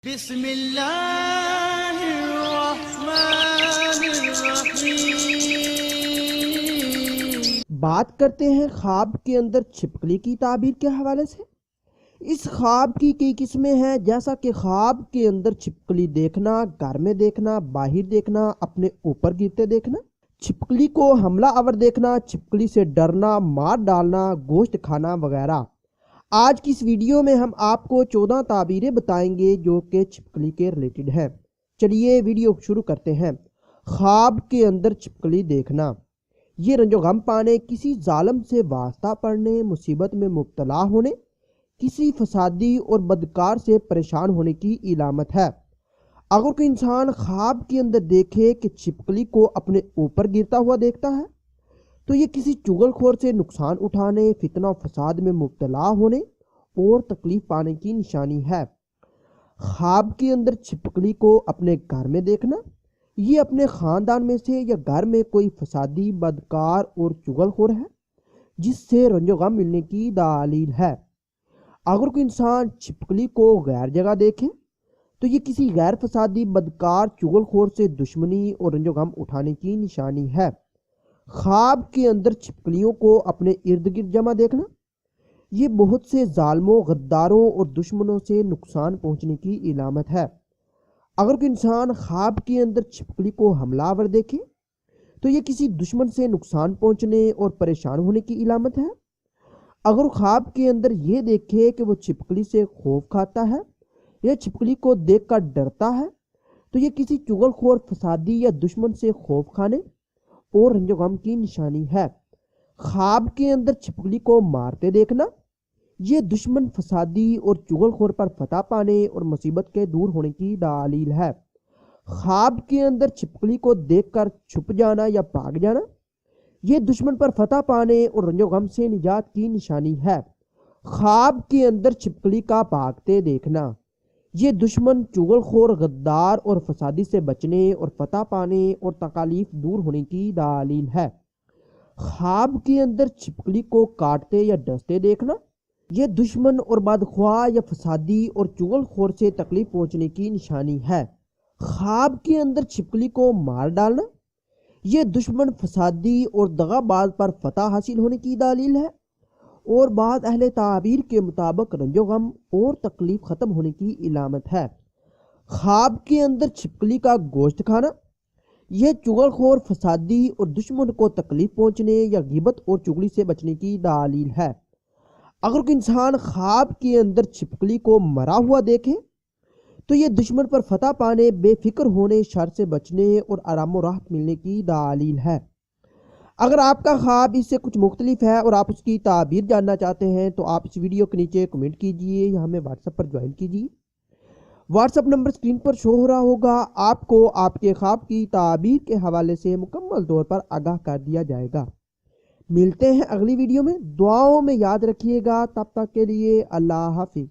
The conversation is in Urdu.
بسم اللہ الرحمن الرحیم۔ بات کرتے ہیں خواب کے اندر چھپکلی کی تعبیر کے حوالے سے۔ اس خواب کی کئی قسمیں ہیں، جیسا کہ خواب کے اندر چھپکلی دیکھنا، گھر میں دیکھنا، باہر دیکھنا، اپنے اوپر گرتے دیکھنا، چھپکلی کو حملہ آور دیکھنا، چھپکلی سے ڈرنا، مار ڈالنا، گوشت کھانا وغیرہ۔ آج کی اس ویڈیو میں ہم آپ کو 14 تعبیریں بتائیں گے جو کہ چھپکلی کے ریلیٹڈ ہیں۔ چلیے ویڈیو شروع کرتے ہیں۔ خواب کے اندر چھپکلی دیکھنا، یہ رنج و غم پانے، کسی ظالم سے واسطہ پڑنے، مصیبت میں مبتلا ہونے، کسی فسادی اور بدکار سے پریشان ہونے کی علامت ہے۔ اگر کوئی انسان خواب کے اندر دیکھے کہ چھپکلی کو اپنے اوپر گرتا ہوا دیکھتا ہے تو یہ کسی چغل خور سے نقصان اٹھانے، فتنہ و فساد میں مبتلا ہونے اور تکلیف پانے کی نشانی ہے۔ خواب کے اندر چھپکلی کو اپنے گھر میں دیکھنا، یہ اپنے خاندان میں سے یا گھر میں کوئی فسادی، بدکار اور چغل خور ہے جس سے رنج و غم ملنے کی دلیل ہے۔ اگر کوئی انسان چھپکلی کو غیر جگہ دیکھے تو یہ کسی غیر فسادی، بدکار، چغل خور سے دشمنی اور رنج و غم اٹھانے کی نشانی ہے۔ خواب کے اندر چھپکلیوں کو اپنے ارد گرد جمع دیکھنا، یہ بہت سے ظالموں، غداروں اور دشمنوں سے نقصان پہنچنے کی علامت ہے۔ اگر کوئی انسان خواب کے اندر چھپکلی کو حملہ آور دیکھے تو یہ کسی دشمن سے نقصان پہنچنے اور پریشان ہونے کی علامت ہے۔ اگر خواب کے اندر یہ دیکھے کہ وہ چھپکلی سے خوف کھاتا ہے یا چھپکلی کو دیکھ کر ڈرتا ہے تو یہ کسی چغل خور، فسادی یا دشمن سے خوف کھانے اور رنج و غم کی نشانی ہے۔ خواب کے اندر چھپکلی کو مارتے دیکھنا، یہ دشمن، فسادی اور چغل خور پر فتح پانے اور مصیبت کے دور ہونے کی دلیل ہے۔ خواب کے اندر چھپکلی کو دیکھ کر چھپ جانا یا بھاگ جانا، یہ دشمن پر فتح پانے اور رنج و غم سے نجات کی نشانی ہے۔ خواب کے اندر چھپکلی کا بھاگتے دیکھنا، یہ دشمن، چغل خور، غدار اور فسادی سے بچنے اور فتح پانے اور تکالیف دور ہونے کی دلیل ہے۔ خواب کے اندر چھپکلی کو کاٹتے یا ڈستے دیکھنا، یہ دشمن اور بدخواہ یا فسادی اور چغل خور سے تکلیف پہنچنے کی نشانی ہے۔ خواب کے اندر چھپکلی کو مار ڈالنا، یہ دشمن، فسادی اور دغا باز پر فتح حاصل ہونے کی دلیل ہے اور بعض اہل تعبیر کے مطابق رنج و غم اور تکلیف ختم ہونے کی علامت ہے۔ خواب کے اندر چھپکلی کا گوشت کھانا، یہ چغل خور، فسادی اور دشمن کو تکلیف پہنچنے یا غیبت اور چغلی سے بچنے کی دلیل ہے۔ اگر کوئی انسان خواب کے اندر چھپکلی کو مرا ہوا دیکھے تو یہ دشمن پر فتح پانے، بے فکر ہونے، شر سے بچنے اور آرام و راحت ملنے کی دلیل ہے۔ اگر آپ کا خواب اس سے کچھ مختلف ہے اور آپ اس کی تعبیر جاننا چاہتے ہیں تو آپ اس ویڈیو کے نیچے کمنٹ کیجئے یا ہمیں واٹس ایپ پر جوائن کیجئے۔ واٹس ایپ نمبر اسکرین پر شو ہو رہا ہوگا، آپ کو آپ کے خواب کی تعبیر کے حوالے سے مکمل طور پر آگاہ کر دیا جائے گا۔ ملتے ہیں اگلی ویڈیو میں، دعاؤں میں یاد رکھیے گا، تب تک کے لیے اللہ حافظ۔